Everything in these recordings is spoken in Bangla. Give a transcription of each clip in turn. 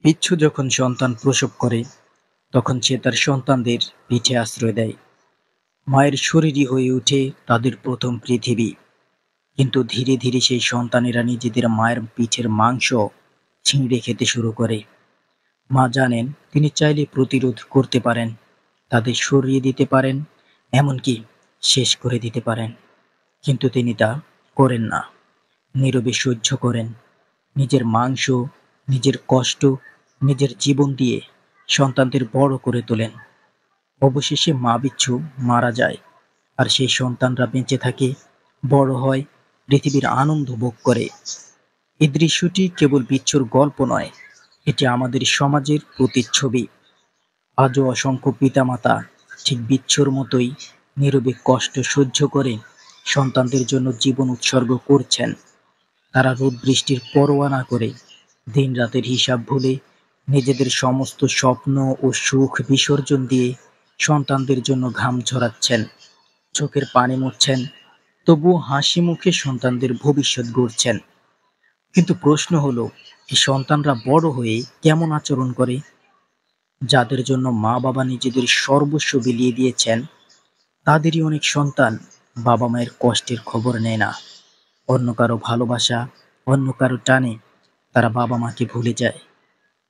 বিচ্ছু যখন সন্তান প্রসব করে, তখন সে তার সন্তানদের পিঠে আশ্রয় দেয়। মায়ের শরীরই হয়ে ওঠে তাদের প্রথম পৃথিবী। কিন্তু ধীরে ধীরে সেই সন্তানেরা নিজেদের মায়ের পিঠের মাংস ছিঁড়ে খেতে শুরু করে। মা জানেন তিনি চাইলে প্রতিরোধ করতে পারেন, তাদের সরিয়ে দিতে পারেন, এমনকি শেষ করে দিতে পারেন। কিন্তু তিনি তা করেন না। নীরবে সহ্য করেন। নিজের মাংস, নিজের কষ্ট, নিজের জীবন দিয়ে সন্তানদের বড় করে তোলেন। অবশেষে মা বিচ্ছু মারা যায়, আর সেই সন্তানরা বেঁচে থাকে, বড় হয়, পৃথিবীর আনন্দ ভোগ করে। এই দৃশ্যটি কেবল বিচ্ছুর গল্প নয়, এটি আমাদের সমাজের প্রতিচ্ছবি। আজও অসংখ্য পিতামাতা ঠিক বিচ্ছুর মতোই নীরবে কষ্ট সহ্য করে সন্তানদের জন্য জীবন উৎসর্গ করছেন। তারা রোদ বৃষ্টির পরোয়া না করে, দিন রাতের হিসাব ভুলে, নিজেদের সমস্ত স্বপ্ন ও সুখ বিসর্জন দিয়ে সন্তানদের জন্য ঘাম ঝরাচ্ছেন, চোখের পানি মুছছেন, তবুও হাসি মুখে সন্তানদের ভবিষ্যৎ গড়ছেন। কিন্তু প্রশ্ন হলো, এই সন্তানরা বড় হয়ে কেমন আচরণ করে? যাদের জন্য মা বাবা নিজেদের সর্বস্ব বিলিয়ে দিয়েছেন, তাদেরই অনেক সন্তান বাবা মায়ের কষ্টের খবর নেয় না। অন্য কারো ভালোবাসা, অন্য কারো টানে তারা বাবা মাকে ভুলে যায়।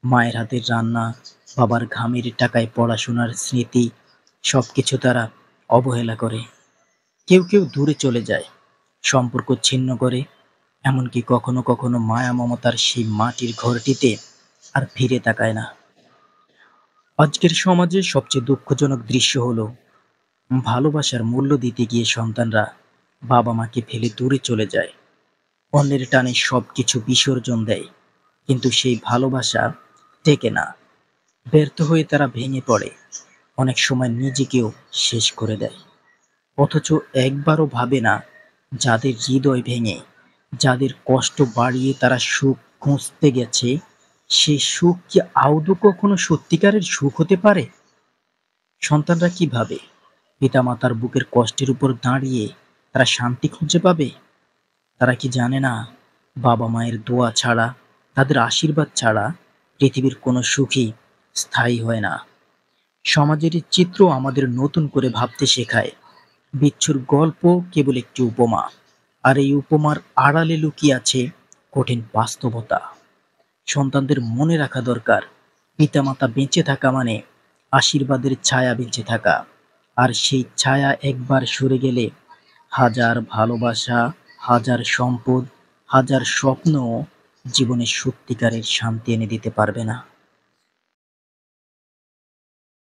মায়ের হাতের রান্না, বাবার ঘামের টাকায় পড়াশোনার স্মৃতি, সবকিছু তারা অবহেলা করে। কেউ কেউ দূরে চলে যায়, সম্পর্ক ছিন্ন করে, এমনকি কখনো কখনো মায়া মমতার সেই মাটির ঘরটিতে আর ফিরে তাকায় না। আজকের সমাজে সবচেয়ে দুঃখজনক দৃশ্য হলো, ভালোবাসার মূল্য দিতে গিয়ে সন্তানরা বাবা মাকে ফেলে দূরে চলে যায়, অন্যের টানে সবকিছু বিসর্জন দেয়। কিন্তু সেই ভালোবাসা টেকে না। ব্যর্থ হয়ে তারা ভেঙে পড়ে, অনেক সময় নিজেকেও শেষ করে দেয়। অথচ একবারও ভাবে না, যাদের হৃদয় ভেঙে, যাদের কষ্ট বাড়িয়ে তারা সুখ খুঁজতে গেছে, সে সুখ কি আদৌ কখনো সত্যিকারের সুখ হতে পারে? সন্তানরা কি ভাবে, পিতামাতার বুকের কষ্টের উপর দাঁড়িয়ে তারা শান্তি খুঁজে পাবে? তারা কি জানে না, বাবা মায়ের দোয়া ছাড়া, তাদের আশীর্বাদ ছাড়া পৃথিবীর কোনো সুখই স্থায়ী হয় না। সমাজের এই চিত্র আমাদের নতুন করে ভাবতে শেখায়, বিচ্ছুর গল্প কেবল একটি উপমা, আর এই উপমার আড়ালে লুকিয়ে আছে কঠিন বাস্তবতা। সন্তানদের মনে রাখা দরকার, পিতামাতা বেঁচে থাকা মানে আশীর্বাদের ছায়া বেঁচে থাকা। আর সেই ছায়া একবার সরে গেলে হাজার ভালোবাসা, হাজার সম্পদ, হাজার স্বপ্ন জীবনে সত্যিকারের শান্তি এনে দিতে পারবে না।